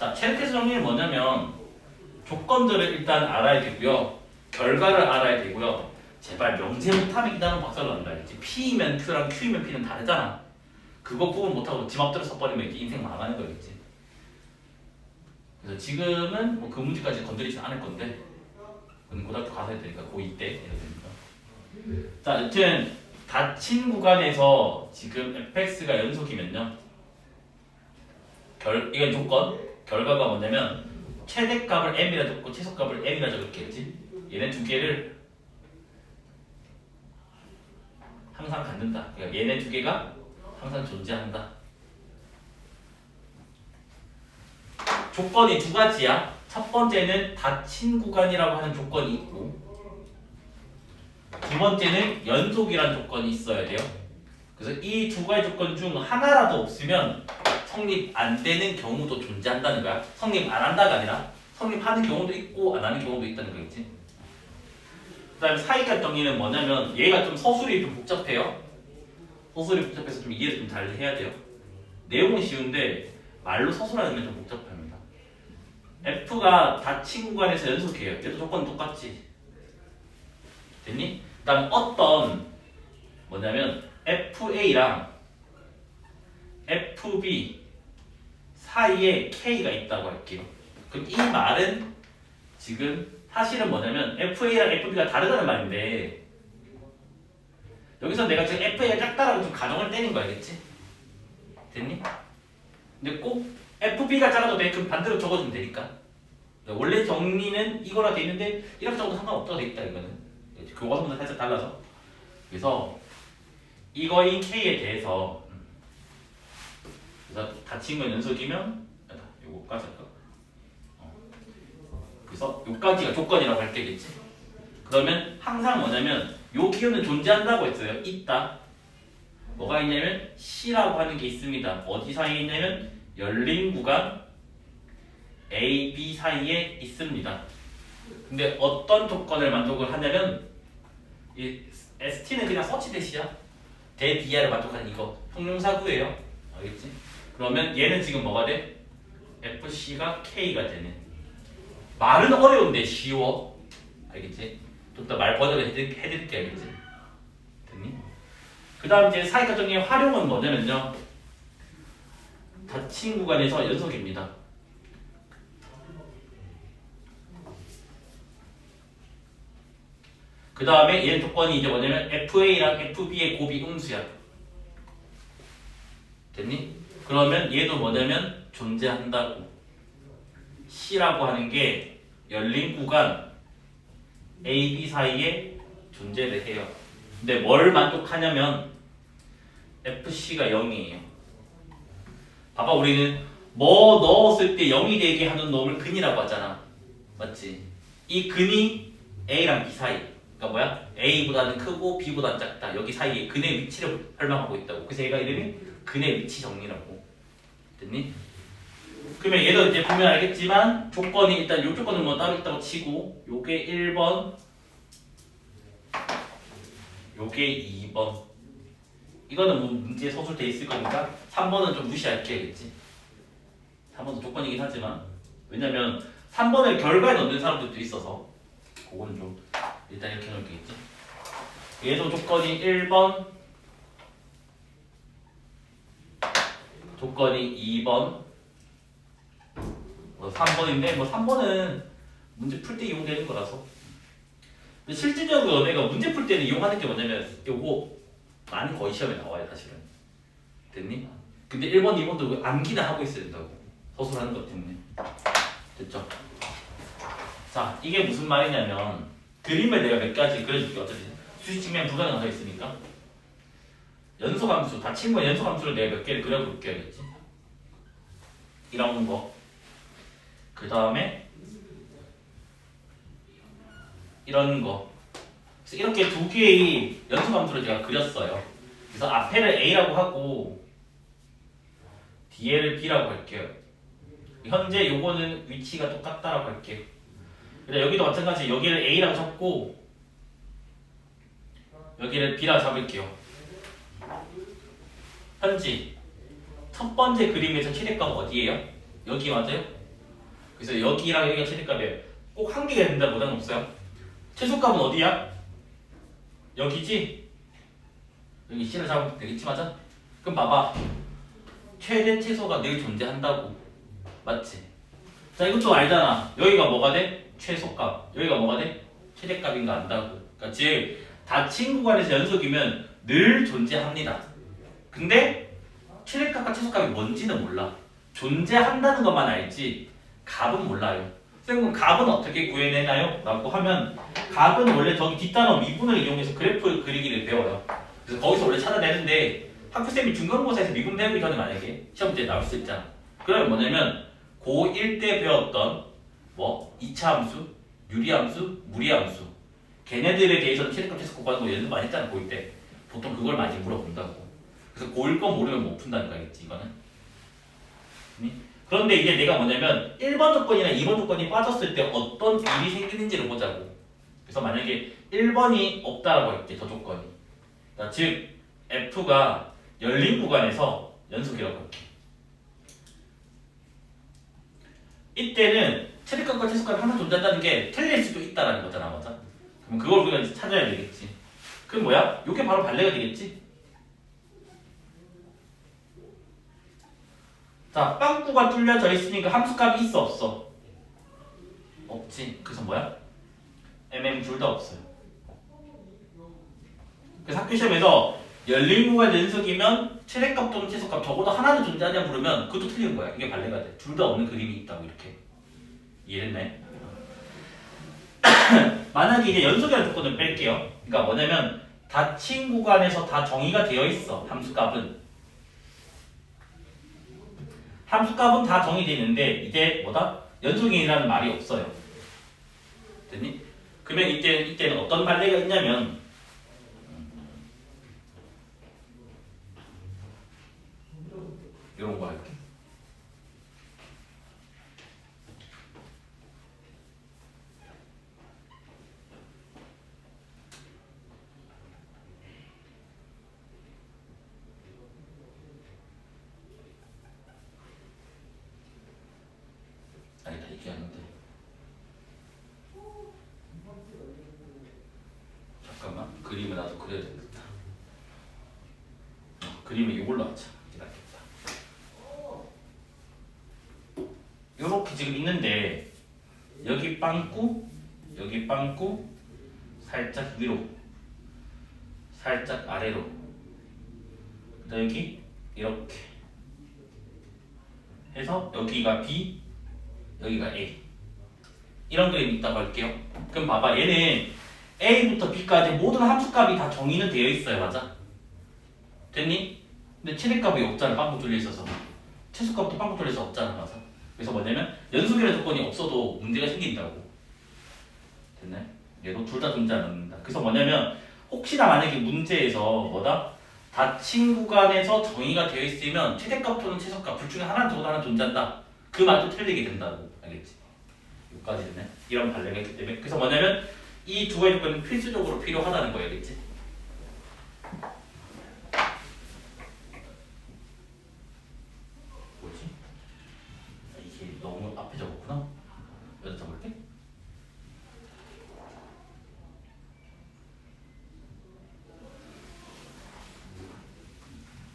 자, 최대값 정리는 뭐냐면 조건들을 일단 알아야 되고요. 결과를 알아야 되고요. 제발 명제 못하면 이단은 박살난다. 알지? P면 Q랑 Q면 P는 다르잖아. 그거 구분 못하고 지 맘대로 써버리면 이제 인생 망하는 거겠지. 그래서 지금은 뭐 그 문제까지 건드리지 않을 건데 그건 고등학교 가서 해야 되니까 고2 때 해야 되니까. 자, 여튼 닫힌 구간에서 지금 fx가 연속이면요. 이건 조건. 결과가 뭐냐면 최대값을 m이라 적고 최소값을 n이라 적었겠지. 얘네 두 개를 항상 갖는다. 그러니까 얘네 두 개가 항상 존재한다. 조건이 두 가지야. 첫 번째는 닫힌 구간이라고 하는 조건이 있고 두 번째는 연속이라는 조건이 있어야 돼요. 그래서 이 두 가지 조건 중 하나라도 없으면 성립 안 되는 경우도 존재한다는 거야. 성립 안 한다가 아니라 성립하는 경우도 있고 안 하는 경우도 있다는 거겠지. 그 다음에 사이값 정리는 뭐냐면 얘가 좀 서술이 좀 복잡해요. 서술이 복잡해서 좀 이해를 좀 잘 해야 돼요. 내용은 쉬운데 말로 서술하면 좀 복잡합니다. F가 닫힌 구간에서 연속해요. 얘도 조건 똑같지. 됐니? 그 다음 어떤 뭐냐면 FA랑 FB 사이에 K가 있다고 할게요. 그럼 이 말은 지금 사실은 뭐냐면 FA랑 FB가 다르다는 말인데 여기서 내가 지금 FA가 작다라고 좀 가정을 떼는 거 알겠지? 됐니? 근데 꼭 FB가 작아도 돼. 그럼 반대로 적어주면 되니까. 원래 정리는 이거라 돼 있는데 이렇게 적어도 상관없다고 돼 있다 이거는. 교과서보다 살짝 달라서. 그래서 이거인 K에 대해서 그래서 닫힌 건 연속이면 요거까지 할까? 그래서 요까지가 조건이라고 할 때겠지. 그러면 항상 뭐냐면 요 기호는 존재한다고 했어요. 있다. 뭐가 있냐면 C라고 하는 게 있습니다. 어디 사이에 있냐면 열린 구간 A, B 사이에 있습니다. 근데 어떤 조건을 만족을 하냐면 이 ST는 그냥 서치 대시야. 대비야를 만족하는 이거 형용사구예요. 알겠지? 그러면 얘는 지금 뭐가 돼? FC가 K가 되네. 말은 어려운데 쉬워. 알겠지? 좀 더 말 번역을 해드릴게. 알겠지? 됐니? 그 다음 이제 사이값 정리의 활용은 뭐냐면요. 닫힌 구간에서 연속입니다. 그 다음에 얘는 조건이 이제 뭐냐면 FA랑 FB의 곱이 음수야. 됐니? 그러면 얘도 뭐냐면 존재한다고. C라고 하는 게 열린 구간 A, B 사이에 존재를 해요. 근데 뭘 만족하냐면 FC가 0이에요. 봐봐, 우리는 뭐 넣었을 때 0이 되게 하는 놈을 근이라고 하잖아. 맞지? 이 근이 A랑 B 사이. 그러니까 뭐야? A보다는 크고 B보다는 작다. 여기 사이에 근의 위치를 설명하고 있다고. 그래서 얘가 이름이 근의 위치 정리라고. 됐니? 그러면 얘도 이제 보면 알겠지만 조건이 일단 요 조건은 뭐 따로 있다고 치고 요게 1번 요게 2번 이거는 뭐 문제에 서술돼 있을 거니까 3번은 좀 무시할게야겠지. 3번도 조건이긴 하지만 왜냐면 3번을 결과에 넣는 사람들도 있어서 그거는 좀 일단 이렇게 넣을게겠지. 얘도 조건이 1번 조건이 2번 3번인데 뭐 3번은 문제 풀 때 이용되는 거라서. 근데 실질적으로 내가 문제 풀 때는 이용하는 게 뭐냐면 요거 많이 거의 시험에 나와요 사실은. 됐니? 근데 1번, 2번도 암기나 하고 있어야 된다고. 서술하는 것 때문에. 됐죠? 자, 이게 무슨 말이냐면 그림을 내가 몇 가지 그려줄게. 어차피 수식 측면 두 가지 나눠 있으니까 연소함수, 닫힌 건 연소함수를 내가 몇 개를 그려볼게 알겠지? 이런 거. 그 다음에 이런 거. 그래서 이렇게 두 개의 연소함수를 제가 그렸어요. 그래서 앞에를 A라고 하고 뒤에를 B라고 할게요. 현재 요거는 위치가 똑같다라고 할게요. 근데 여기도 마찬가지. 여기를 A라고 잡고 여기를 B라고 잡을게요. 현지 첫 번째 그림에서 최대값 어디예요? 여기 맞아요? 그래서 여기랑 여기가 최대값이에요. 꼭 한 개가 된다 보다는 없어요. 최소값은 어디야? 여기지? 여기 C를 잡으면 되겠지, 맞아? 그럼 봐봐. 최대 최소가 늘 존재한다고. 맞지? 자, 이것도 알잖아. 여기가 뭐가 돼? 최소값. 여기가 뭐가 돼? 최대값인가 안다고. 그러니까 즉 닫힌 구간에서 연속이면 늘 존재합니다. 근데 최대값과 최소값이 뭔지는 몰라. 존재한다는 것만 알지 값은 몰라요. 선생님 값은 어떻게 구해내나요? 라고 하면 값은 원래 저기 뒷단원 미분을 이용해서 그래프 그리기를 배워요. 그래서 거기서 원래 찾아내는데 학교쌤이 중간고사에서 미분 배우기 전에 만약에 시험 문제 나올 수 있잖아. 그러면 뭐냐면 고1 때 배웠던 뭐 2차 함수, 유리함수, 무리함수 걔네들에 대해서는 최대값 최소값 구하는 거 연습 많이 했잖아 고1 때. 보통 그걸 많이 물어본다고. 그래서 고1 거 모르면 못 푼다는 거 알겠지 이거는? 그런데 이제 내가 뭐냐면 1번 조건이나 2번 조건이 빠졌을 때 어떤 일이 생기는지를 보자고. 그래서 만약에 1번이 없다라고 할게 저 조건이. 그러니까 즉 F가 열린 구간에서 연속이라고 할게. 이때는 최대값과 최소값이 항상 존재한다는 게 틀릴 수도 있다라는 거잖아, 맞아? 그럼 그걸 우리가 이제 찾아야 되겠지. 그럼 뭐야? 이게 바로 발레가 되겠지? 자, 빵꾸가 뚫려져 있으니까 함수값이 있어 없어? 없지. 그래서 뭐야? MM 둘 다 없어요. 그래서 학교 시험에서 열린 구간 연속이면 최대값 또는 최소값 적어도 하나는 존재하냐 물으면 그것도 틀린 거야. 이게 발레가 돼. 둘 다 없는 그림이 있다고 이렇게. 이해됐네? 만약에 이제 연속이라는 조건을 뺄게요. 그러니까 뭐냐면 닫힌 구간에서 다 정의가 되어 있어. 함수값은 다 정의되어 있는데 이제 뭐다? 연속이라는 말이 없어요. 됐니? 그러면 이때는 어떤 발레가 있냐면 이런 거 할게. 아니다 이게 아닌데. 잠깐만 그림을 나도 그려야 되겠다. 그림을 이걸로 하자. 요렇게 지금 있는데 여기 빵꾸, 여기 빵꾸, 살짝 위로, 살짝 아래로, 그다음 여기 이렇게 해서 여기가 B, 여기가 A 이런 그림이 있다고 할게요. 그럼 봐봐 얘는 A부터 B까지 모든 함수값이 다 정의는 되어 있어요. 맞아? 됐니? 근데 최대값이 없잖아. 빵꾸 뚫려 있어서. 최소값도 빵꾸 뚫려 있어서 없잖아. 맞아? 그래서 뭐냐면 연속이라는 조건이 없어도 문제가 생긴다고. 됐네? 얘도 둘 다 존재 안 합니다. 그래서 뭐냐면 혹시나 만약에 문제에서 뭐다? 닫힌 구간에서 정의가 되어 있으면 최대값 또는 최소값 둘 중에 하나는 적어도 하나 존재한다. 그 말도 틀리게 된다고. 알겠지? 여기까지 됐네? 이런 발레가 있기 때문에. 그래서 뭐냐면 이 두 가지 조건은 필수적으로 필요하다는 거예요. 알겠지? 뭐지? 이게 너무 앞에 적었구나. 여기다 적을게.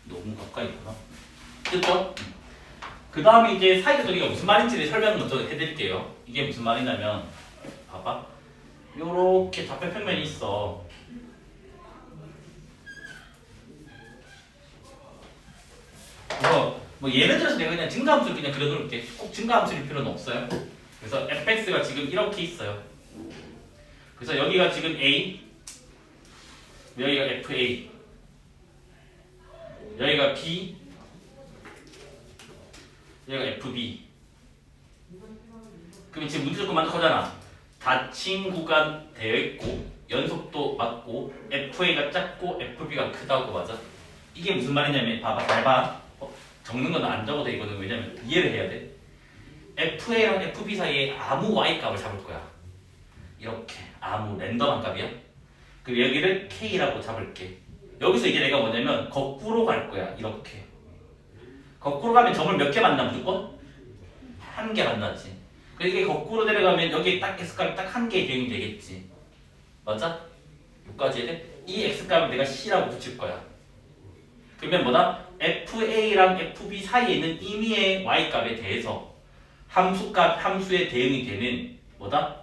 너무 가까이 있구나. 됐죠? 그 다음에 이제 사이드 소리가 무슨 말인지를 설명을 먼저 해드릴게요. 이게 무슨 말이냐면 봐봐. 요렇게 좌표 평면이 있어. 뭐 예를 들어서 내가 그냥 증가함수를 그냥 그려놓을게. 꼭 증가함수일 필요는 없어요. 그래서 fx가 지금 이렇게 있어요. 그래서 여기가 지금 a, 여기가 fa, 여기가 b, 여기가 fb. 그러면 지금 문제 조건 만족하잖아. 닫힌 구간 되어 있고 연속도 맞고 fa가 작고 fb가 크다고. 맞아? 이게 무슨 말이냐면 봐봐 잘 봐. 적는 건 안 적어도 돼. 이거는 왜냐면 이해를 해야 돼. fa랑 fb 사이에 아무 y 값을 잡을 거야. 이렇게 아무 랜덤한 값이야. 그리고 여기를 k라고 잡을게. 여기서 이제 내가 뭐냐면 거꾸로 갈 거야. 이렇게 거꾸로 가면 점을 몇 개 만나 무조건? 한 개 만나지. 이게 거꾸로 내려가면 여기에 딱 x값이 딱 한 개의 대응이 되겠지. 맞아? 여기까지 해야 돼? 이 x값을 내가 c라고 붙일 거야. 그러면 뭐다? fa랑 fb 사이에 있는 임의의 y값에 대해서 함수의 대응이 되는 뭐다?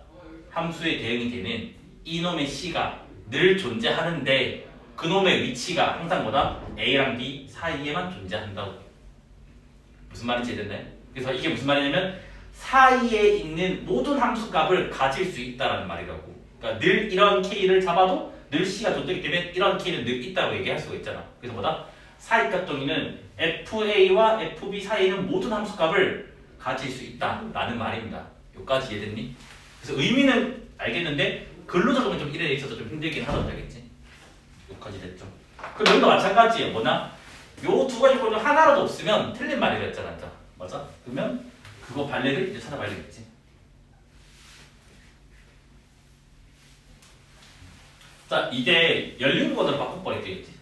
함수의 대응이 되는 이놈의 c가 늘 존재하는데 그놈의 위치가 항상 뭐다? a랑 b 사이에만 존재한다고. 무슨 말인지 이해됐나요? 그래서 이게 무슨 말이냐면 사이에 있는 모든 함수값을 가질 수 있다라는 말이라고. 그러니까 늘 이런 k를 잡아도 늘 c가 존재하기 때문에 이런 k는 늘 있다고 얘기할 수가 있잖아. 그래서 뭐다? 사이값 정의는 fa와 fb 사이에 있는 모든 함수값을 가질 수 있다라는 말입니다. 여기까지 이해됐니? 그래서 의미는 알겠는데 글로 적으면 좀 이래 있어서 좀 힘들긴 하다 알겠지? 여기까지 됐죠? 그럼 여기도 마찬가지예요. 뭐냐? 요 두 가지 조건 중 하나라도 없으면 틀린 말이랬잖아. 맞아? 그러면 그거 발레를 이제 찾아봐야 되겠지. 자, 이제 열린 구간으로 바꿔버리면 되겠지.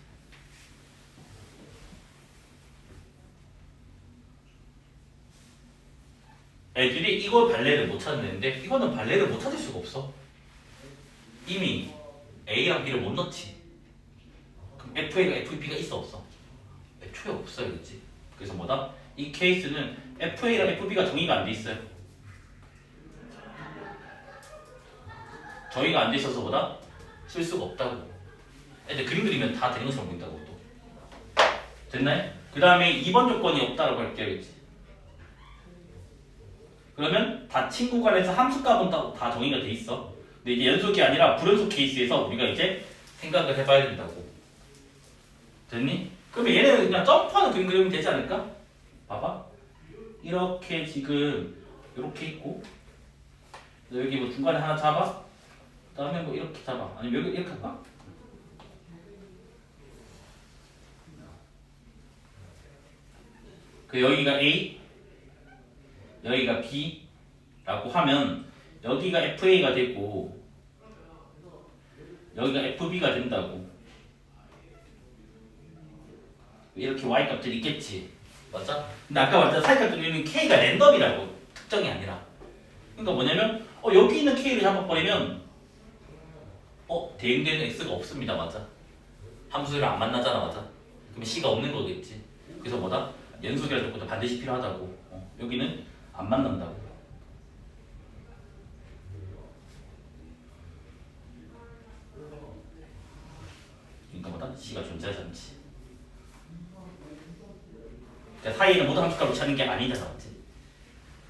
애들이 이거 발레를 못 찾는데 이거는 발레를 못 찾을 수가 없어. 이미 A랑 B를 못 넣지. 그럼 FA가 FB가 있어 없어? 애초에 없어요, 그렇지? 그래서 뭐다? 이 케이스는 FA랑 FB가 정의가 안 돼 있어요. 정의가 안 돼 있어서 뭐다? 쓸 수가 없다고. 애들 그림 그리면 다 되는 것처럼 보인다고 또. 됐나요? 그 다음에 2번 조건이 없다라고 할게요, 그렇지? 그러면 닫힌 구간에서 함수값은 다 정의가 돼 있어. 근데 이게 연속이 아니라 불연속 케이스에서 우리가 이제 생각을 해봐야 된다고. 됐니? 그러면 얘는 그냥 점프하는 그림 그리면 되지 않을까? 봐봐. 이렇게 지금 이렇게 있고 여기 뭐 중간에 하나 잡아. 그 다음에 뭐 이렇게 잡아. 아니면 여기 이렇게 할까? 그 여기가 A, 여기가 B라고 하면 여기가 FA가 되고 여기가 FB가 된다고. 이렇게 Y값들이 있겠지. 맞아? 근데 아까 말했던 사이값 정리는 K가 랜덤이라고. 특정이 아니라. 그러니까 뭐냐면 여기 있는 K를 잡아버리면 대응되는 X가 없습니다. 맞아? 함수를 안 만나잖아. 맞아? 그럼 C가 없는 거겠지. 그래서 뭐다? 연속이라는 조건도 반드시 필요하다고. 여기는 안 만난다고. 그러니까 뭐다? C가 존재하지 않지. 그러니까 사이에는 모든 함수값을 찾는 게 아니잖아. 맞지?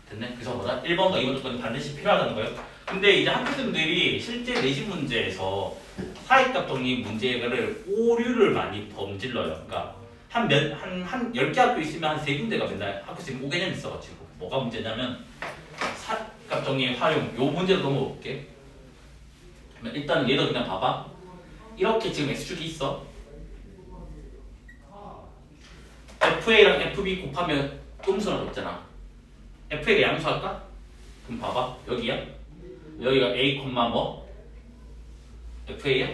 됐네? 그래서 뭐다? 1번과 2번 조건이 반드시 필요하다는 거예요. 근데 이제 학생들이 실제 내신 문제에서 사이값 정리 문제를 오류를 많이 범질러요. 그러니까 한 10개 학교 있으면 한 3군데가 맨날 학교생이 5개념 있어가지고 뭐가 문제냐면 사이값 정리의 활용 요 문제로 넘어볼게. 일단 얘도 그냥 봐봐. 이렇게 지금 X축이 있어. FA랑 FB 곱하면 음수라고 있잖아. FA가 양수할까? 그럼 봐봐. 여기야. 여기가 A, 뭐? FA야?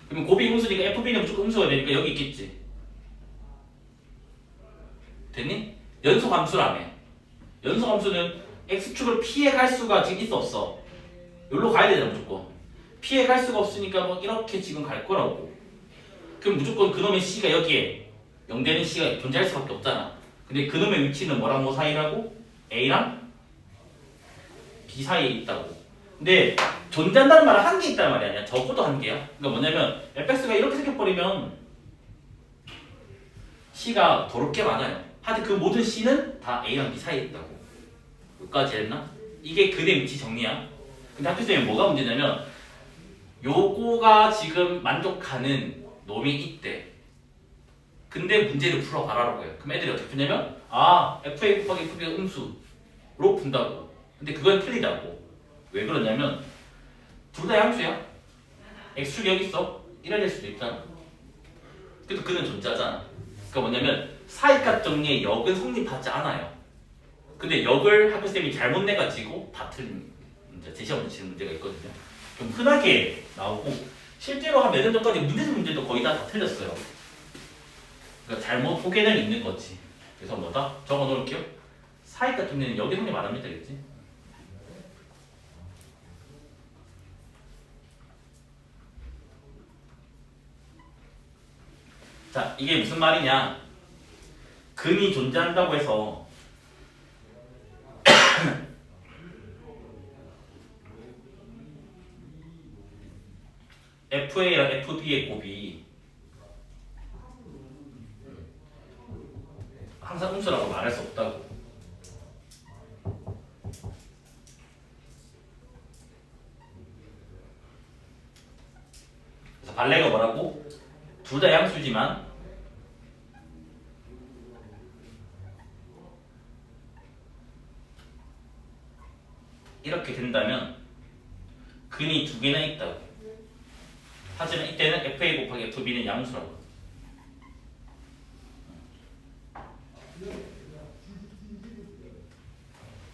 그러면 곱이 음수니까 FB는 무조건 음수가 되니까 여기 있겠지. 됐니? 연속 함수라며. 연속 함수는 X축을 피해 갈 수가 지금 있어 없어? 여기로 가야 되잖아 무조건. 피해 갈 수가 없으니까 뭐 이렇게 지금 갈 거라고. 그럼 무조건 그놈의 C가 여기에 0되는 C가 존재할 수밖에 없잖아. 근데 그놈의 위치는 뭐랑 뭐 사이라고? A랑 B 사이에 있다고. 근데 존재한다는 말은 한 개 있다는 말이 아니야. 적어도 한 개야. 그러니까 뭐냐면 fx가 이렇게 생겨버리면 C가 더럽게 많아요. 하여튼 그 모든 C는 다 A랑 B 사이에 있다고. 여기까지 했나? 이게 그대 위치 정리야. 근데 학교생이 뭐가 문제냐면 요거가 지금 만족하는 놈이 있대. 근데 문제를 풀어봐라라고 해요. 그럼 애들이 어떻게 푸냐면 FA 곱하기 FB가 음수로 푼다고. 근데 그건 틀리다고. 왜 그러냐면 둘 다 양수야. X축이 여기 있어. 이래야 될 수도 있잖아. 그래도 그는 존재하잖아. 그러니까 뭐냐면 사이값 정리의 역은 성립하지 않아요. 근데 역을 학교쌤이 잘못 내가지고 다 틀린 문제, 제시하고 붙이는 문제가 있거든요. 좀 흔하게 나오고 실제로 한 몇 년 전까지 문제도 거의 다 틀렸어요. 그러니까 잘못 소개는 있는 거지. 그래서 뭐다? 적어 놓을게요. 사이값 정리는 역이 성립 안 합니다. 그랬지? 자, 이게 무슨 말이냐? 근이 존재한다고 해서 FA랑 FB의 곱이 항상 음수라고 말할 수 없다고. 그래서 발레가 뭐라고? 둘 다 양수지만 이렇게 된다면 근이 두 개나 있다고. 하지만 이때는 FA 곱하기 FB는 양수라고.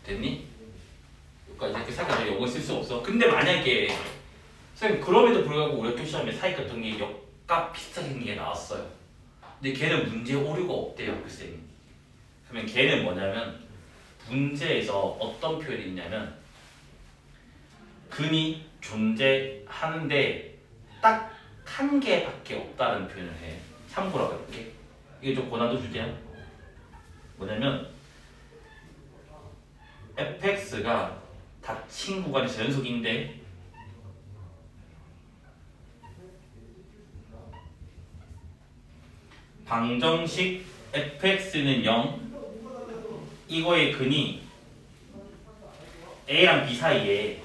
됐니? 여기까지 이렇게 생각하면 요거 쓸 수 없어. 근데 만약에 선생님 그럼에도 불구하고 우리 학교 시험에 사익 같은 게 역값 비슷하게 생긴 게 나왔어요. 근데 걔는 문제 오류가 없대요, 글쎄님. 그러면 걔는 뭐냐면 문제에서 어떤 표현이 있냐면 근이 존재하는데 딱 한 개밖에 없다는 표현을 해. 참고라고 할게. 이게 좀 고난도 주제야. 뭐냐면 fx가 닫힌 구간에서 연속인데 방정식 fx는 0 이거의 근이 a랑 b 사이에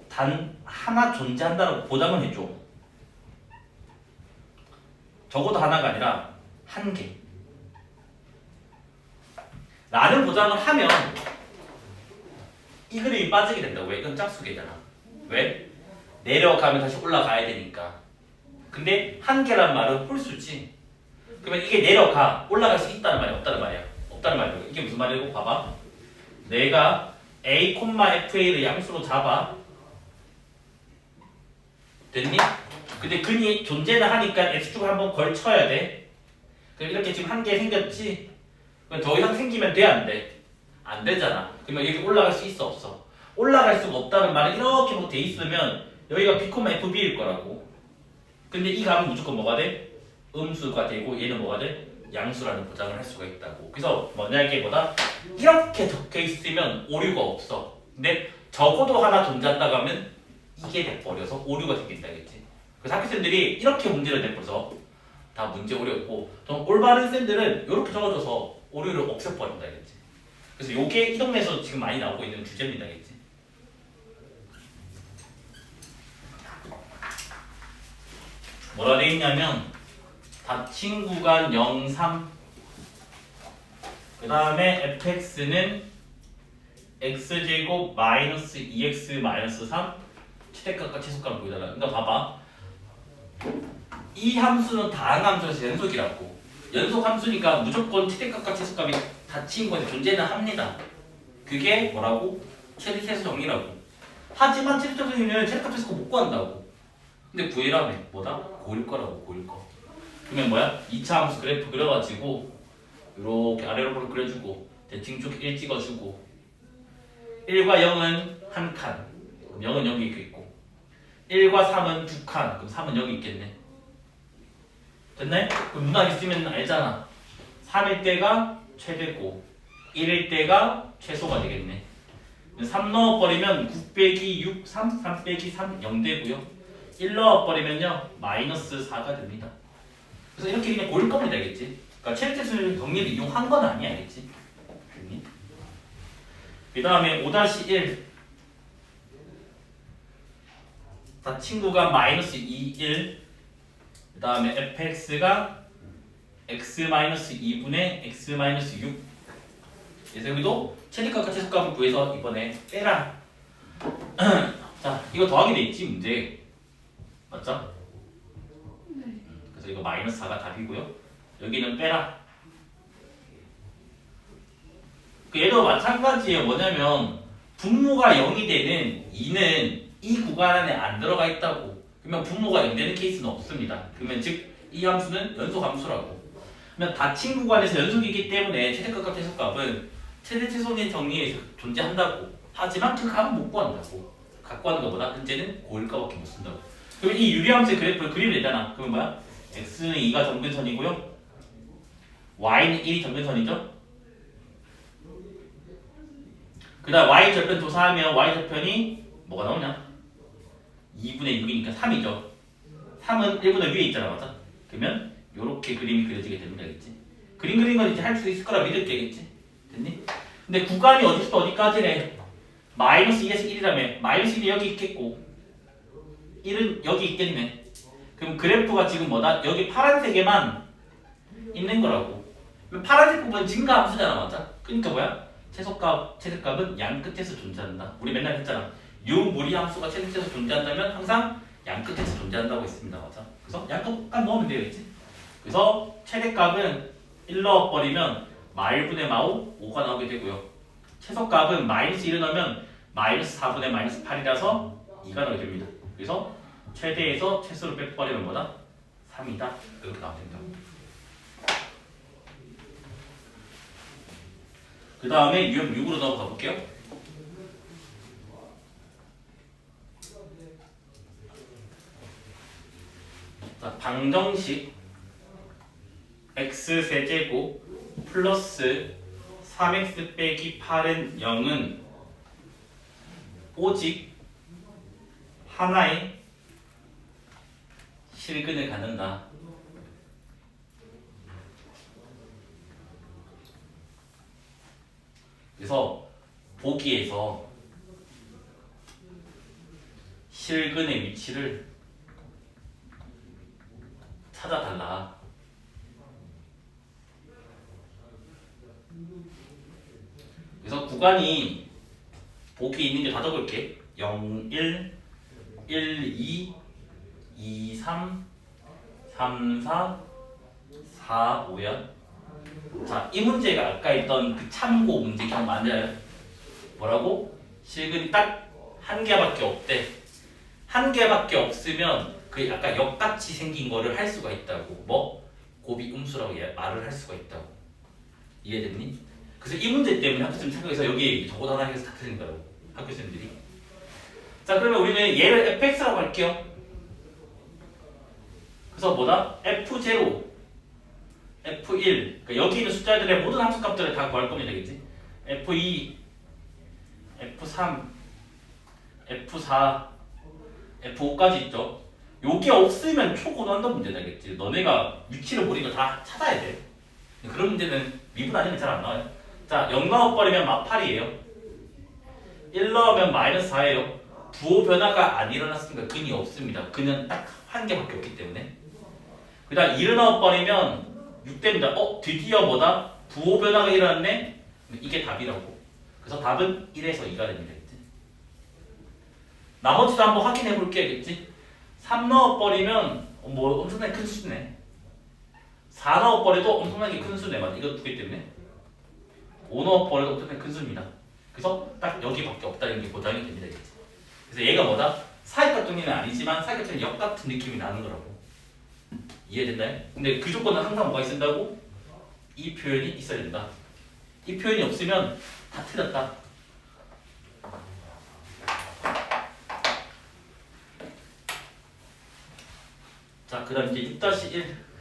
단 하나 존재한다라고 보장을 해줘. 적어도 하나가 아니라 한 개. 라는 보장을 하면 이 그림이 빠지게 된다고. 왜? 이건 짝수개잖아. 왜? 내려가면 다시 올라가야 되니까. 근데 한 개란 말은 홀수지. 그러면 이게 내려가 올라갈 수 있다는 말이야, 없다는 말이야? 없다는 말이야. 이게 무슨 말이고? 봐봐. 내가 a, fa를 양수로 잡아. 됐니? 근데 근이 존재는 하니까 x축을 한번 걸쳐야 돼. 그럼 이렇게 지금 한 개 생겼지? 그럼 더 이상 생기면 돼, 안 돼? 안 되잖아. 그러면 여기 올라갈 수 있어, 없어? 올라갈 수가 없다는 말은 이렇게 뭐 돼 있으면 여기가 b, fb일 거라고. 근데 이 값은 무조건 뭐가 돼? 음수가 되고 얘는 뭐가 돼? 양수라는 보장을 할 수가 있다고. 그래서 만약에 뭐다? 이렇게 적혀 있으면 오류가 없어. 근데 적어도 하나 존재한다고 하면 이게 돼버려서 오류가 생긴다겠지. 그래서 학교생들이 이렇게 문제를 내버려서 다 문제 오류였고, 좀 올바른 쌤들은 이렇게 적어줘서 오류를 없애버린다겠지. 그래서 요게 이 동네에서 지금 많이 나오고 있는 주제입니다겠지. 뭐라 돼 있냐면 닫힌 구간 0, 3. 그 다음에 fx는 x제곱 마이너스 2x 마이너스 3 최대값과 최소값을 보여달라. 그러니까 봐봐. 이 함수는 다항 함수에서 연속이라고. 연속 함수니까 무조건 최대값과 최소값이 닫힌 곳에 존재는 합니다. 그게 뭐라고? 최대 최소 정의라고. 하지만 최대 최소 정의는 최대값 최소값 못 구한다고. 근데 구해라며. 뭐다? 고일 거라고. 고일 거. 그러면 뭐야? 2차 함수 그래프 그려가지고 이렇게 아래로 그려주고 대칭 쭉 1 찍어주고 1과 0은 한 칸. 그럼 0은 여기 있고 1과 3은 두 칸. 그럼 3은 여기 있겠네. 됐네? 그럼 문학이 쓰면 알잖아. 3일 때가 최대고 1일 때가 최소가 되겠네. 3 넣어버리면 9 빼기 6, 3, 3 빼기 3, 0 되고요. 1 넣어버리면요 마이너스 4가 됩니다. 그래서 이렇게 그냥 고일값이 되겠지. 그러니까 최대값을 정리를 이용한 건 아니야, 알겠지? 그 다음에 5-1 다 친구가 마이너스 2, 1. 그 다음에 fx가 x-2분의 x-6. 그래서 여기도 최대값과 최소값을 구해서 이번에 빼라. 자, 이거 더하게 돼 있지, 문제. 맞죠? 네. 그래서 이거 마이너스 4가 답이고요. 여기는 빼라. 얘도 마찬가지예요. 뭐냐면 분모가 0이 되는 2는 이 구간 안에 안 들어가 있다고. 그러면 분모가 0 되는 케이스는 없습니다. 그러면 즉 이 함수는 연속 함수라고. 그러면 닫힌 구간에서 연속이기 때문에 최대값과 최소값은 최대 최소의 정리에서 존재한다고. 하지만 그 값은 못 구한다고. 그 갖고 하는 것보다 현재는 고일가밖에 못 쓴다고. 그럼 이 유리함수의 그래프를 그리면 되잖아. 그러면 뭐야? x는 2가 점근선이고요. y는 1이 점근선이죠. 그 다음 y 절편 조사하면 y 절편이 뭐가 나오냐? 2분의 6이니까 3이죠. 3은 1보다 위에 있잖아, 맞아? 그러면 요렇게 그림이 그려지게 됩니다, 알겠지? 그림 그리는 건 이제 할 수 있을 거라 믿을게겠지? 됐니? 근데 구간이 어디서부터 어디까지래? 마이너스 2에서 1이라며. 마이너스 1이 여기 있겠고 1은 여기 있겠네. 그럼 그래프가 지금 뭐다? 여기 파란색에만 있는 거라고. 파란색 부분은 증가함수잖아, 맞아? 그러니까 뭐야? 최소값은 양 끝에서 존재한다. 우리 맨날 했잖아. 유무리함수가 최소에서 존재한다면 항상 양 끝에서 존재한다고 했습니다, 맞아? 그래서 양 끝까지 넣으면 되겠지? 그래서 최대값은 1 넣어버리면 마일분의 마오 5가 나오게 되고요. 최소값은 마이너스 1을 넣으면 마이너스 4분의 마이너스 8이라서 2가 나오게 됩니다. 그래서 최대에서 최소를 빼버리면 뭐다? 3이다. 이렇게 나오게 됩니다. 그 다음에 유형 6으로 넘어가 볼게요. 자, 방정식 x세제곱 플러스 3x 빼기 8은 0은 오직 하나의 실근을 갖는다. 그래서 보기에서 실근의 위치를 찾아달라. 그래서 구간이 보기에 있는 게 다 적을게. 0, 1, 1, 2, 2, 3, 3, 4, 4, 5야. 자, 이 문제가 아까 있던 그 참고 문제 기억 맞아요? 뭐라고? 실근이 딱 한 개밖에 없대. 한 개밖에 없으면 그 약간 역같이 생긴 거를 할 수가 있다고. 뭐? 고비 음수라고 말을 할 수가 있다고. 이해됐니? 그래서 이 문제 때문에 학교생님 생각해서 여기 저거 하나 해서 다 틀린 거라고. 학교생들이. 자, 그러면 우리는 얘를 fx라고 할게요. 그래서 뭐다? f0, f1. 그러니까 여기 있는 숫자들의 모든 함수값들을 다 구할 거면 되겠지? f2, f3, f4, f5까지 있죠? 요게 없으면 초고난도 문제 되겠지. 너네가 위치를 모르니까 다 찾아야 돼. 그런 문제는 미분 아니면 잘 안 나와요. 자, 0 넣어버리면 마팔이에요. 1 넣으면 마이너스 4예요. 부호 변화가 안 일어났으니까 근이 없습니다. 근은 딱 한 개밖에 없기 때문에. 그 다음 1을 넣어버리면 6됩니다. 드디어 뭐다? 부호 변화가 일어났네? 이게 답이라고. 그래서 답은 1에서 2가 됩니다. 나머지도 한번 확인해 볼게겠지? 3 넣어버리면 뭐 엄청나게 큰 수네. 4 넣어버려도 엄청나게 큰 수네. 맞아? 이거 두 개 때문에. 5 넣어버려도 엄청나게 큰 수입니다. 그래서 딱 여기밖에 없다는 게 보장이 됩니다. 그래서 얘가 뭐다? 사익각정리는 아니지만 사익각정리 역 같은 느낌이 나는 거라고. 이해됐나요? 근데 그 조건은 항상 뭐가 있어야된다고? 이 표현이 있어야 된다. 이 표현이 없으면 다 틀렸다. 자, 그 다음 이제 6-1.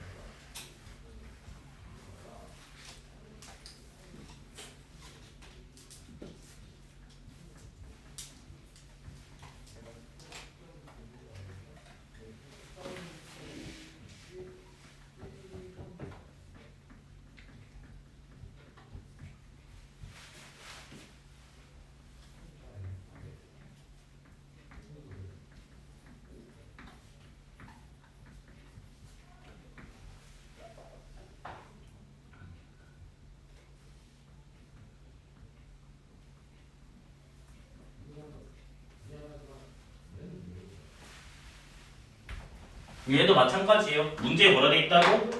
얘도 마찬가지예요. 문제에 뭐라 돼 있다고?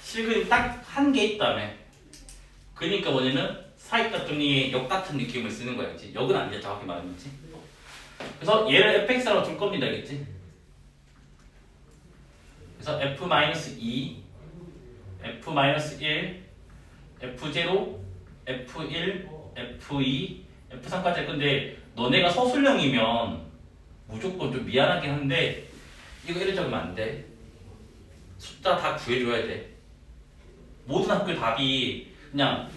실근이 딱 한 개 있다며. 그러니까 뭐냐면 사익각정리의 역 같은 느낌을 쓰는 거야, 그치? 역은 아니야, 정확히 말하면, 그치? 그래서 얘를 fx라고 줄 겁니다, 알겠지? 그래서 f-2, f-1, f0, f1, f2, f3까지 할 건데 너네가 서술형이면 무조건 좀 미안하긴 한데 이거 이래 적으면 안 돼. 숫자 다 구해줘야 돼. 모든 학교 답이 그냥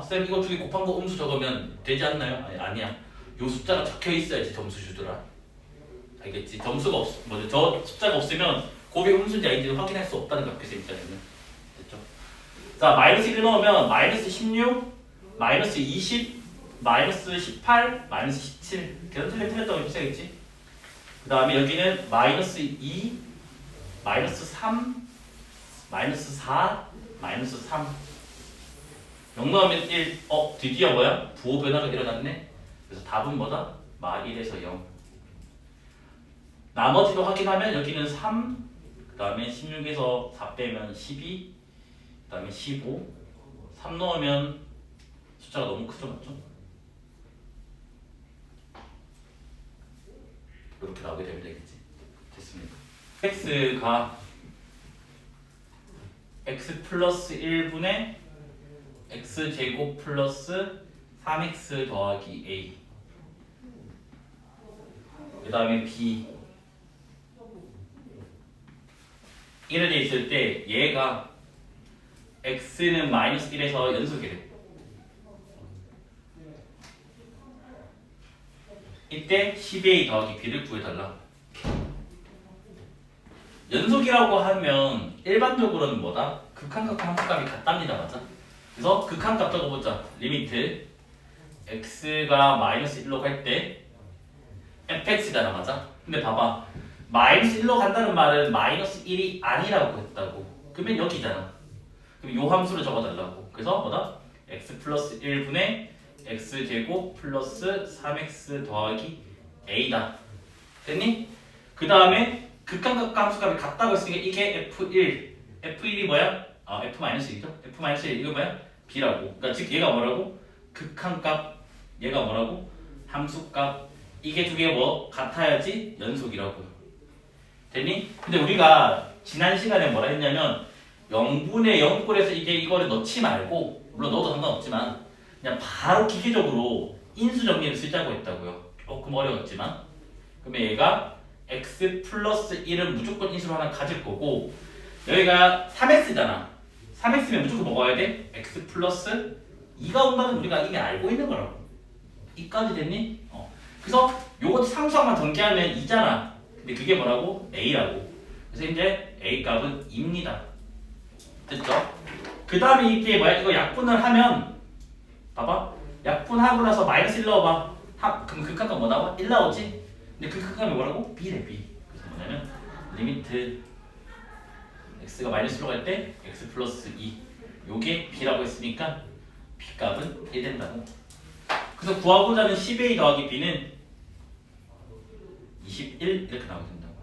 쌤 이거 두 개 곱한 거 음수 적으면 되지 않나요? 아니야. 요 숫자가 적혀 있어야지 점수 주더라. 알겠지? 점수가 저 숫자가 없으면 곱이 음수인지 아닌지 확인할 수 없다는 거 학교에서 입장에는. 됐죠? 자, 마이너스 1 넣으면 마이너스 16, 마이너스 20, 마이너스 18, 마이너스 17. 계산 틀렸다고 해주셔야겠지? 그 다음에 여기는 마이너스 2, 마이너스 3, 마이너스 4, 마이너스 3. 0 넣으면 1. 드디어 뭐야? 부호 변화가 일어났네? 그래서 답은 뭐다? 마 1에서 0. 나머지도 확인하면 여기는 3, 그 다음에 16에서 4 빼면 12, 그 다음에 15, 3 넣으면 숫자가 너무 크죠, 맞죠? 이렇게 나오게 되면 되겠지. 됐습니다. x가 x 플러스 1분의 x제곱 플러스 3x 더하기 a, 그 다음에 b 이래 돼 있을 때 얘가 x는 마이너스 1에서 연속이래. 이때 10a 더하기 b를 구해달라. 연속이라고 하면 일반적으로는 뭐다? 극한값과 함수값이 같답니다. 맞아? 그래서 극한값 적어보자. 리미트 x가 마이너스 1로 갈 때 fx잖아. 맞아? 근데 봐봐. 마이너스 1로 간다는 말은 마이너스 1이 아니라고 했다고. 그러면 여기잖아. 그럼 요 함수를 적어달라고. 그래서 뭐다? x 플러스 1분의 x제곱 플러스 3x 더하기 a다. 됐니? 그 다음에 극한값과 함수값이 같다고 했으니까 이게 f1. f1이 뭐야? f-1이죠? f-1 이거 뭐야? b라고. 그러니까 즉 얘가 뭐라고? 극한값. 얘가 뭐라고? 함수값. 이게 두 개 뭐? 같아야지 연속이라고요. 됐니? 근데 우리가 지난 시간에 뭐라 했냐면 0분의 0꼴에서 이거를 넣지 말고, 물론 넣어도 상관없지만 그냥 바로 기계적으로 인수 정리를 쓰자고 했다고요. 조금 어려웠지만. 그러면 얘가 x 플러스 1은 무조건 인수로 하나 가질 거고, 여기가 3x잖아. 3x면 무조건 먹어야 돼? x 플러스 2가 온다는 우리가 이미 알고 있는 거라고. 2까지 됐니? 그래서 요거 상수항만 전개하면 2잖아. 근데 그게 뭐라고? a라고. 그래서 이제 a 값은 2입니다. 됐죠? 그 다음에 이게 뭐야? 이거 약분을 하면 봐봐. 약분하고 나서 마이너스 1 넣어봐. 그럼 극한값 뭐 나와? 1 나오지? 근데 그 극한값이 뭐라고? b래 b. 그래서 뭐냐면 리미트 x가 마이너스 1로 갈 때 x 플러스 2 요게 b라고 했으니까 b 값은 1 된다고. 그래서 구하고자 하는 10a 더하기 b는 21 이렇게 나오게 된다고.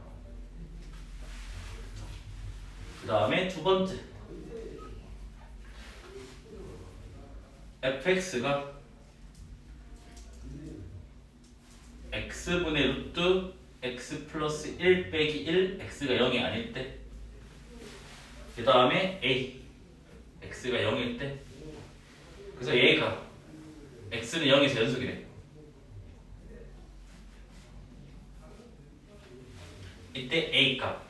그 다음에 두 번째 fx가 x분의 루트 x 플러스 1 빼기 1 x가 0이 아닐 때, 그 다음에 a x가 0일 때, 그래서 얘가 x는 0에서 연속이래. 이때 a 값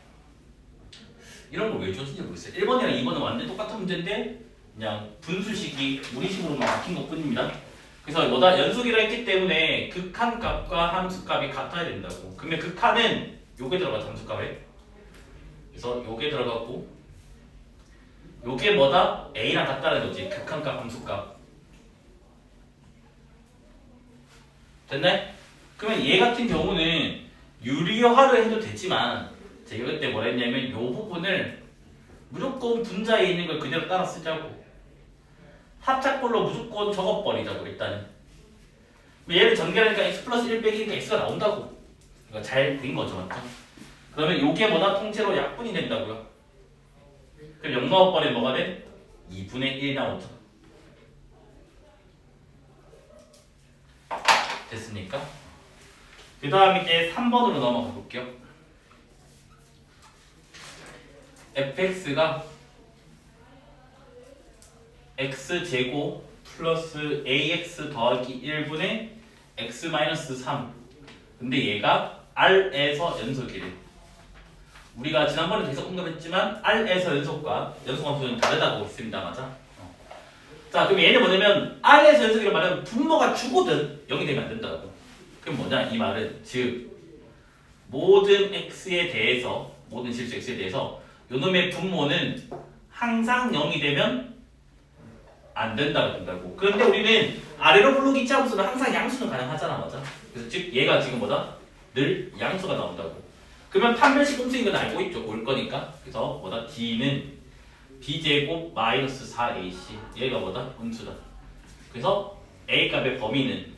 이런 걸 왜 줬는지 모르겠어요. 1번이랑 2번은 완전 똑같은 문제인데 그냥 분수식이 우리식으로만 바뀐 것 뿐입니다. 그래서 뭐다 연속이라 했기 때문에 극한값과 함수값이 같아야 된다고. 그러면 극한은 요게 들어가죠, 함수값에. 그래서 요게 들어가고 요게 뭐다? a랑 같다는 거지. 극한값, 함수값. 됐네? 그러면 얘 같은 경우는 유리화를 해도 되지만 제가 그때 뭐라 했냐면 요 부분을 무조건 분자에 있는 걸 그대로 따라 쓰자고. 합작꼴로 무조건 적어버리자고 일단은. 얘를 전개하니까 x 플러스 1 빼기니까 x가 나온다고. 그러니까 잘 된 거죠, 맞죠? 그러면 요게 뭐다? 통째로 약분이 된다고요. 그럼 0 넣어버리면 뭐가 돼? 2분의 1 나오죠. 됐습니까? 그 다음 이제 3번으로 넘어가 볼게요. fx가 x제곱 플러스 ax 더하기 1분의 x 마이너스 3. 근데 얘가 R에서 연속이래. 우리가 지난번에 계속 언급했지만 R에서 연속과 연속함수는 다르다고 했습니다. 맞아? 자, 그럼 얘는 뭐냐면 R에서 연속이란 말은 분모가 주거든 0이 되면 안 된다고. 그럼 뭐냐 이 말은 즉 모든 x에 대해서 모든 실수 x에 대해서 요놈의 분모는 항상 0이 되면 안 된다고 된다고. 그런데 우리는 아래로 블록 이치 함수는 항상 양수는 가능하잖아. 맞아? 그래서 즉 얘가 지금 뭐다? 늘 양수가 나온다고. 그러면 판별식 음수인 건 알고 있죠. 올 거니까. 그래서 뭐다? d는 b제곱 마이너스 4ac 얘가 뭐다? 음수다. 그래서 a 값의 범위는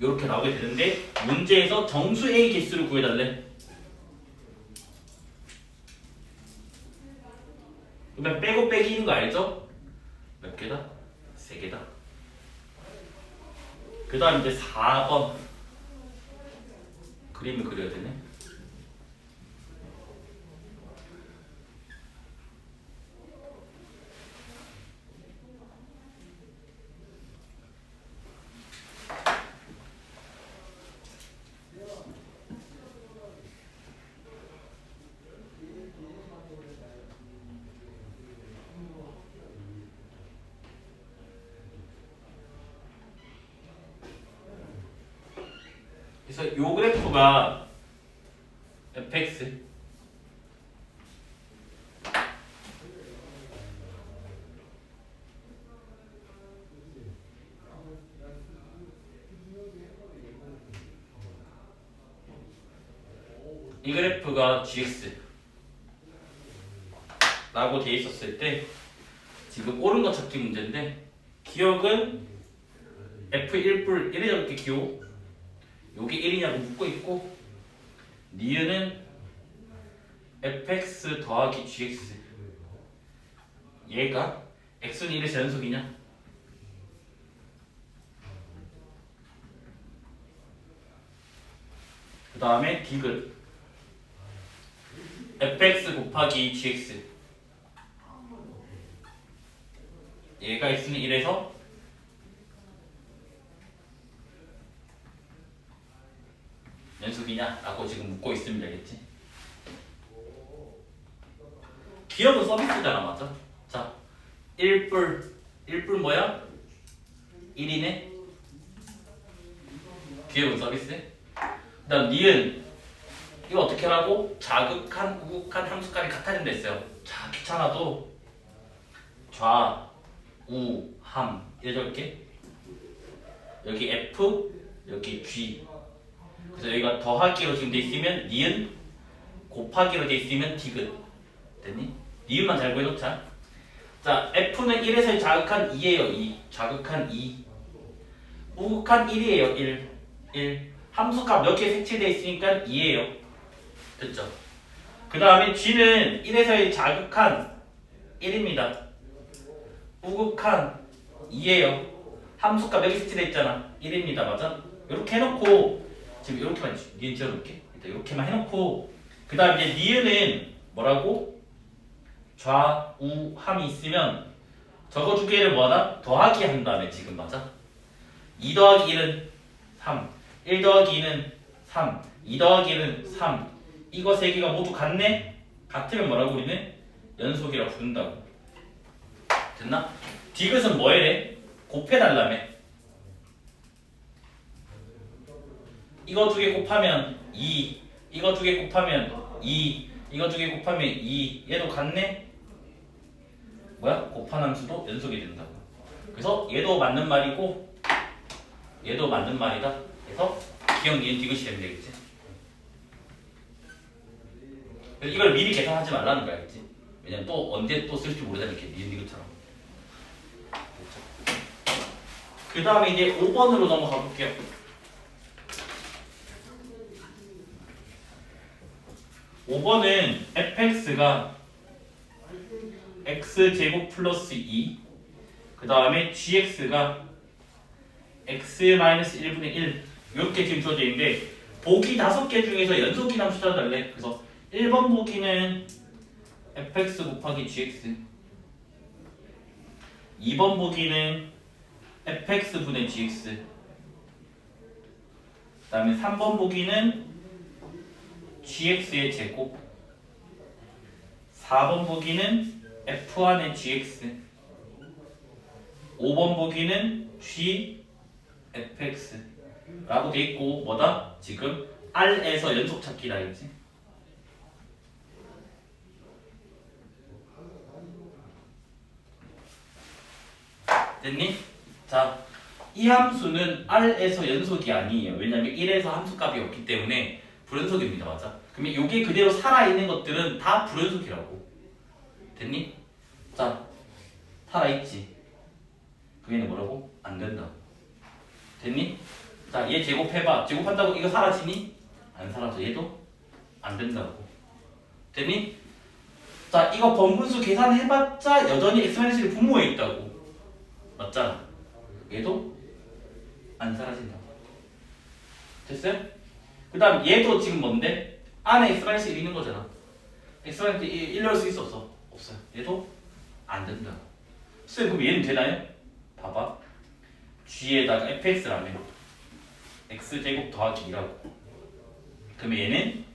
이렇게 나오게 되는데 문제에서 정수 a 개수를 구해달래. 그러면 빼고 빼기인 거 알죠? 몇 개다? 3개다. 그 다음 이제 4번 그림을 그려야 되네. 그래서 요 그래프가 fx 이 그래프가 gx 라고 돼 있었을 때 지금 옳은 거 찾기 문제인데 기억은 f1불 1에 적게 기호 요게 1이냐고 묻고 있고 니은은 fx 더하기 gx 얘가 x는 1에서 연속이냐? 그 다음에 디귿 fx 곱하기 gx 얘가 x는 1에서 연속이냐? 라고 지금 묻고 있습니다. 알겠지? 기억은 서비스잖아. 맞아? 자, 1불 뭐야? 1이네? 기억은 서비스? 그 다음 니은 이거 어떻게 하라고? 자극한, 우극한 함수값이 같아진다 했어요. 자, 귀찮아도 좌, 우, 함 이래 적을게. 여기 F, 여기 G 그래서 여기가 더하기로 지금 돼 있으면 니은 곱하기로 돼 있으면 디귿 됐니? 니은만 잘 구해놓자. 자, F는 1에서 자극한 2예요. 2 자극한 2 우극한 1이에요. 1 함수값 몇 개 색칠되어 있으니까 2예요. 됐죠? 그 다음에 G는 1에서의 자극한 1입니다. 우극한 2예요. 함수값 몇 개 색칠되어 있잖아. 1입니다. 맞아? 이렇게 해놓고 지금 이렇게만 니은 지어놓을게. 일단 이렇게만 해놓고 그 다음 이제 니은은 뭐라고? 좌, 우, 함이 있으면 저거 두 개를 뭐하다? 더하기 한 다음에 지금 맞아? 2 더하기 1은 3 1 더하기 2는 3 2 더하기 1은 3 이거 세 개가 모두 같네? 같으면 뭐라고 우리는? 연속이라고 부른다고. 됐나? 디귿은 뭐해? 곱해달라며. 이거 두 개 곱하면 2 이거 두 개 곱하면 2 이거 두 개 곱하면 2 얘도 같네? 뭐야? 곱한 함수도 연속이 된다고. 그래서 얘도 맞는 말이고 얘도 맞는 말이다. 그래서 기억 니은 디귿이 되면 되겠지. 그래서 이걸 미리 계산하지 말라는 거야. 알겠지? 왜냐면 또 언제 또 쓸지 모르잖아. 이렇게 니은 디귿처럼. 그 다음에 이제 5번으로 넘어가 볼게요. 5번은 fx가 x제곱 플러스 2 그 다음에 gx가 x-1분의 1 이렇게 지금 주어져 있는데 보기 5개 중에서 연속이 함수 찾아달래. 그래서 1번 보기는 fx 곱하기 gx 2번 보기는 fx분의 gx 그 다음에 3번 보기는 gx의 제곱. 4번 보기는 f1의 gx. 5번 보기는 g fx 라고 돼 있고 뭐다? 지금 R에서 연속 찾기라 했지. 됐니? 자, 이 함수는 R에서 연속이 아니에요. 왜냐면 1에서 함수값이 없기 때문에 불연속입니다. 맞아? 그러면 이게 그대로 살아있는 것들은 다 불연속이라고. 됐니? 자, 살아있지. 그게는 뭐라고? 안 된다. 됐니? 자, 얘 제곱해봐. 제곱한다고 이거 사라지니? 안 사라져. 얘도 안 된다고. 됐니? 자, 이거 번분수 계산해봤자 여전히 x-1의 분모에 있다고. 맞잖아. 얘도 안 사라진다고. 됐어요? 그 다음 얘도 지금 뭔데? 안에 x-1이 있는 거잖아. x-1 1 넣을 수 있어 없어? 없어요. 얘도 안 된다고. 쌤, 그럼 얘는 되나요? 봐봐. g에다가 fx라면 x제곱 더하기 2라고. 그러면 얘는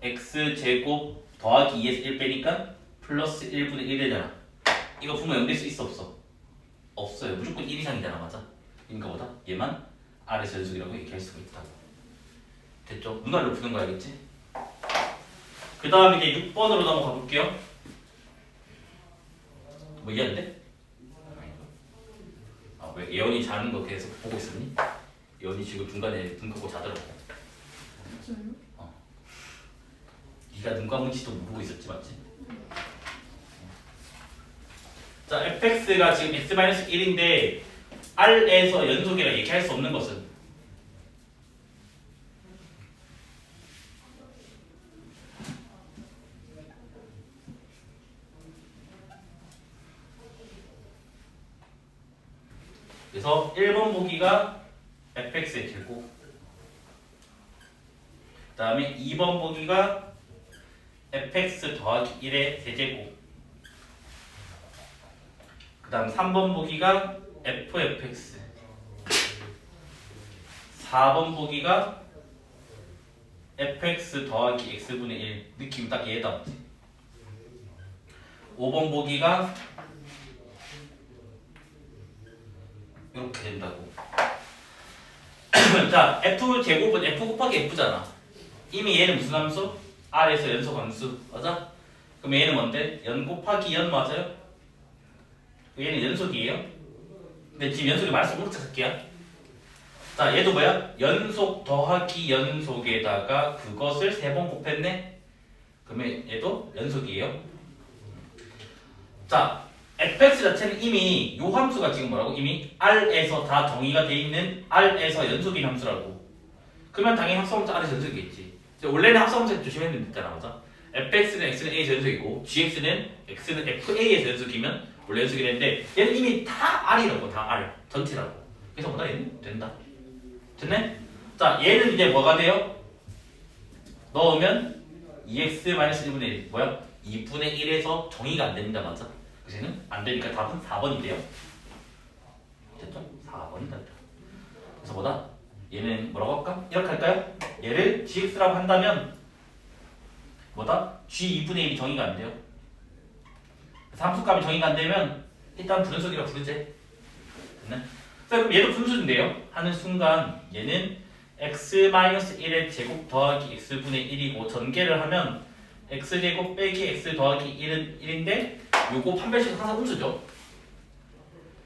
x제곱 더하기 2에서 1 빼니까 플러스 1분의 1 되잖아. 이거 분모 0 될 수 있어 없어? 없어요. 무조건 1 이상이잖아. 맞아? 그러니까 뭐다? 얘만 R에서 연속이라고 얘기할 수가 있다고. 됐죠? 문화를 푸는 거 알겠지? 그 다음에 이제 6번으로 넘어가 볼게요. 뭐 이해하는데? 아, 왜 예원이 자는 거 계속 보고 있었니? 예원이 지금 중간에 눈 감고 자더라고. 진짜요? 네가 눈 감은지도 모르고 있었지, 맞지? 자, fx가 지금 x-1인데 R에서 연속이라 얘기할 수 없는 것은 그래서 1번 보기가 fx의 제곱, 그 다음에 2번 보기가 fx 더하기 1의 세제곱, 그 다음 3번 보기가 fx, 4번 보기가 fx 더하기 x분의 1. 느낌 딱 얘다 맞지? 5번 보기가 이렇게 된다고. 자, f제곱은 f 곱하기 f잖아. 이미 얘는 무슨 함수? R에서 연속 함수. 맞아? 그럼 얘는 뭔데? 연 곱하기 연 맞아요? 얘는 연속이에요? 근데 지금 연속이 말해서 오른쪽 쓸게요. 자, 얘도 뭐야? 연속 더하기 연속에다가 그것을 3번 곱했네? 그러면 얘도 연속이에요. 자, fx 자체는 이미 요 함수가 지금 뭐라고? 이미 R에서 다 정의가 돼 있는 R에서 연속인 함수라고. 그러면 당연히 합성함수 R에서 연속이겠지. 원래는 합성함수 조심했는데 됐잖아, 맞아? fx는 x는 a에서 연속이고 gx는 x는 fa에서 연속이면 원래 연속이 되는데 얘는 이미 다 R이라고. 다 R 전체라고. 그래서 뭐다? 얘는 된다. 됐네? 자, 얘는 이제 뭐가 돼요? 넣으면 2x-1분의 1 뭐야? 2분의 1에서 정의가 안 됩니다. 맞아? 그래서 얘는 안 되니까 답은 4번이 돼요. 됐죠? 4번이다. 그래서 뭐다? 얘는 뭐라고 할까? 이렇게 할까요? 얘를 gx라고 한다면 뭐다? g2분의 1이 정의가 안 돼요. 그래서 함수값이 정의가 안 되면 일단 분수기라고 부르지. 됐네? 자, 그럼 얘도 분수인데요. 하는 순간 얘는 x-1의 제곱 더하기 x분의 1이고 전개를 하면 x제곱 빼기 x 더하기 1은 1인데 요거 판별식은 항상 음수죠.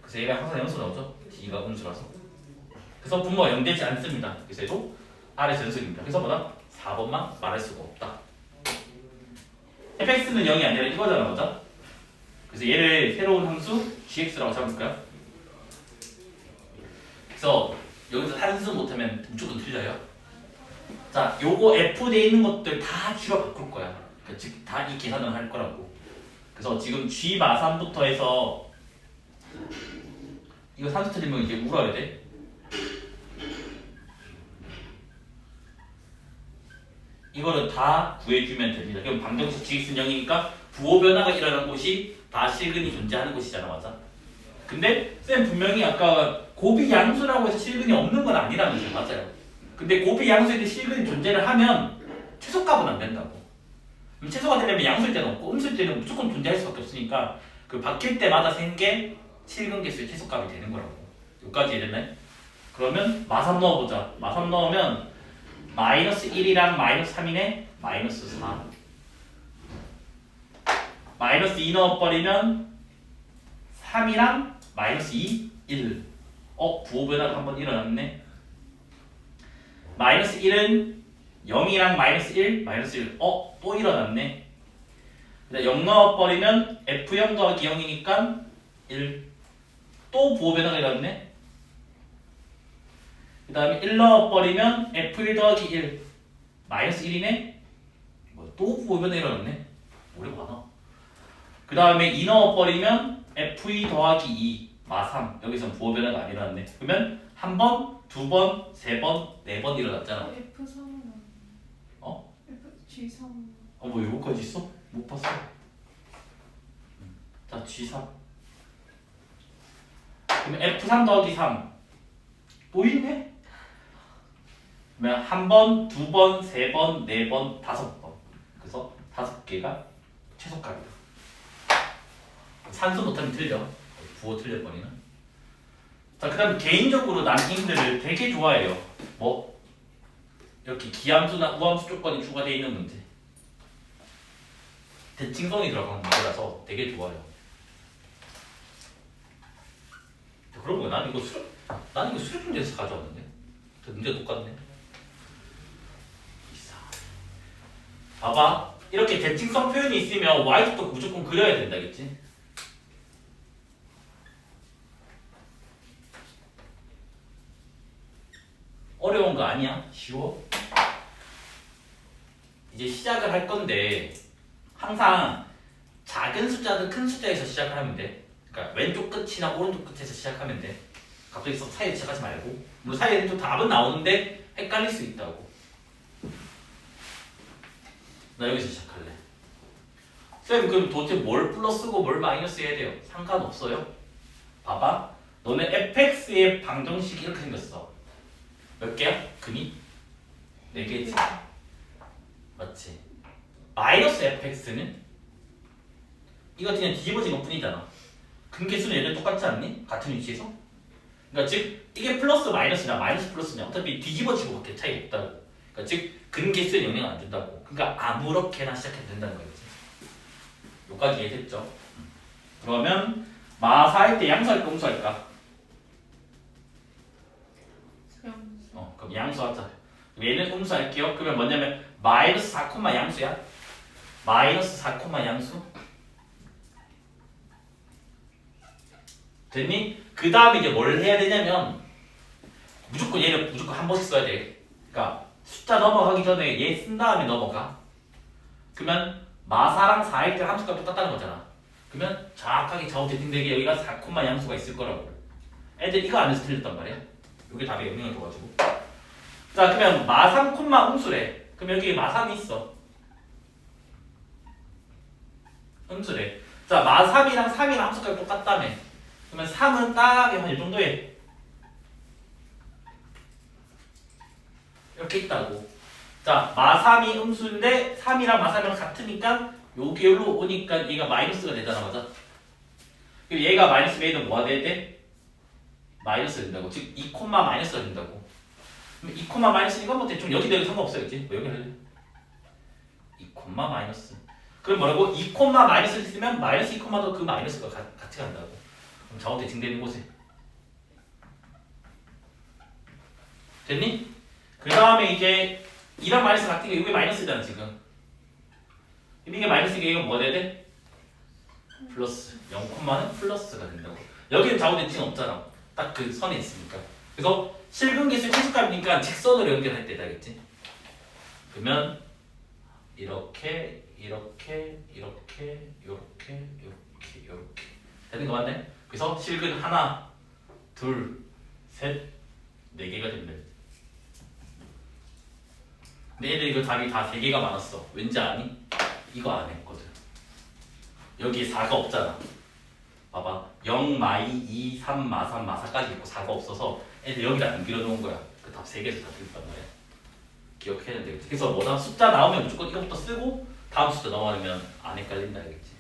그래서 얘가 항상 연수 나오죠. d가 음수라서. 그래서 분모가 0 되지 않습니다. 그래서 얘도 R에서 연속입니다. 그래서 뭐다? 4번만 말할 수가 없다. fx는 0이 아니라 이거잖아, 맞아? 그래서 얘를 새로운 함수 gx라고 잡을까요? 그래서 여기서 산수 못하면 무조건 틀려요. 자, 요거 f 돼 있는 것들 다 g로 바꿀 거야. 즉 다 이 계산을 할 거라고. 그래서 지금 g 마삼부터 해서 이거 산수 틀리면 이제 울어야 돼. 이거를 다 구해주면 됩니다. 그럼 방정식 gx는 0이니까 부호 변화가 일어난 곳이 다 실근이 존재하는 곳이잖아, 맞아? 근데 쌤 분명히 아까 고비 양수라고 해서 실근이 없는 건 아니라면서요. 맞아요. 근데 고비 양수에 실근이 존재를 하면 최소값은 안 된다고. 그럼 최소가 되려면 양수일 때는 없고 음수일 때는 무조건 존재할 수밖에 없으니까 그 바뀔 때마다 생 게 실근 개수의 최소값이 되는 거라고. 여기까지 이해됐나요? 그러면 마삼 넣어보자. 마삼 넣으면 마이너스 1이랑 마이너스 3이네. 마이너스 4. 마이너스 2 넣어버리면 3이랑 마이너스 2, 1. 부호 변화가 한번 일어났네. 마이너스 1은 0이랑 마이너스 1, 마이너스 1. 또 일어났네. 0 넣어버리면 F0 더하기 0이니까 1. 또 부호 변화가 일어났네. 그 다음에 1 넣어버리면 F1 더하기 1. 마이너스 1이네. 또 부호 변화가 일어났네. 오래 많아. 그 다음에 2 넣어버리면 F2 더하기 2. 마3. 여기서 부호 변화가 안 일어났네. 그러면 한 번, 두 번, 세 번, 네 번 일어났잖아. F3은 G3. 뭐 여기까지 있어? 못 봤어. 자, G3. 그러면 F3 더하기 3. 또 있네? 그러면 한 번, 두 번, 세 번, 네 번, 다섯 번. 그래서 5개가 최소값이다. 산수 못하면 틀려. 부호 틀려버리는. 자, 그 다음 개인적으로 난 인들을 되게 좋아해요. 뭐 이렇게 기함수나 우함수 조건이 추가되어 있는 문제. 대칭성이 들어간 문제라서 되게 좋아요. 그런 거야. 난 이거 수력 문제에서 가져왔는데. 문제 똑같네. 봐봐. 이렇게 대칭성 표현이 있으면 y축도 무조건 그려야 된다겠지. 어려운 거 아니야? 쉬워? 이제 시작을 할 건데 항상 작은 숫자든 큰 숫자에서 시작을 하면 돼. 그러니까 왼쪽 끝이나 오른쪽 끝에서 시작하면 돼. 갑자기 사이에 시작하지 말고. 물론 사이에는 또 답은 나오는데 헷갈릴 수 있다고. 나 여기서 시작할래. 쌤, 그럼 도대체 뭘 플러스고 뭘 마이너스 해야 돼요? 상관없어요. 봐봐. 너네 fx의 방정식이 이렇게 생겼어. 몇 개야? 근이? 4개지? 맞지? 마이너스 fx는 이거 그냥 뒤집어진 것 뿐이잖아. 근계수는 얘들 똑같지 않니? 같은 위치에서? 그러니까 즉 이게 플러스 마이너스냐 마이너스 플러스냐 어차피 뒤집어지고 밖에 차이 없다고. 그러니까 즉 근계수에 영향을 안 준다고. 그러니까 아무렇게나 시작해도 된다는 거지. 여기까지 이해됐죠? 그러면 마사할 때 양수할까 음수할까? 그럼 양수하자. 얘는 음수할게요. 그러면 뭐냐면 마이너스 4, 양수야. 마이너스 4, 양수. 됐니? 그 다음에 이제 뭘 해야 되냐면 무조건 얘를 무조건 한 번씩 써야 돼. 그러니까 숫자 넘어가기 전에 얘 쓴 다음에 넘어가. 그러면 마사랑 4일 때 함수가 똑같다는 거잖아. 그러면 정확하게 좌우 대칭되게 여기가 4, 양수가 있을 거라고. 애들 이거 안에서 틀렸단 말이야. 여기 답에 영향을 줘가지고. 자, 그러면 마3, 음수래. 그럼 여기 마3이 있어. 음수래. 자, 마3이랑 3이랑 함수값이 똑같다며. 그러면 3은 딱 한 이 정도에 이렇게 있다고. 자, 마3이 음수인데 3이랑 마3이랑 같으니까 여기로 오니까 얘가 마이너스가 되잖아, 맞아? 그리고 얘가 마이너스 되면 뭐가 돼야 돼? 마이너스가 된다고. 즉 2, 마이너스가 된다고. 그럼 2, 마이너스니까 뭐 대충 여기도 여기 상관없어요, 그치? 뭐 여기 할래? 2, 마이너스. 그럼 뭐라고? 2, 마이너스를 쓰면 마이너스 2,도 그 마이너스가 같이 간다고. 그럼 좌우 대칭되는 곳에. 됐니? 그 다음에 이제 2랑 마이너스 같은 게 이게 마이너스잖아, 지금. 이게 마이너스니까 이건 뭐 돼야 돼? 플러스. 0,는 플러스가 된다고. 여기는 좌우 대칭 없잖아. 딱 그 선에 있으니까. 그래서 실근계수 최소값이니까 직선으로 연결할 때다겠지. 그러면 이렇게 되는 거 맞네? 그래서 실근 하나, 둘, 셋, 4개가 된다. 근데 애들 이거 답이 다 3개가 많았어. 왠지 아니? 이거 안 했거든. 여기 4가 없잖아. 봐봐. 0, 마이, 2, 3, 마, 4까지 있고 4가 없어서 애들 여기를 안 그려놓은 거야. 그 답 3개에서 다 틀렸단 말이야. 기억해야 되겠지. 그래서 뭐다 숫자 나오면 무조건 이것부터 쓰고 다음 숫자 넘어가면 안 헷갈린다 알겠지.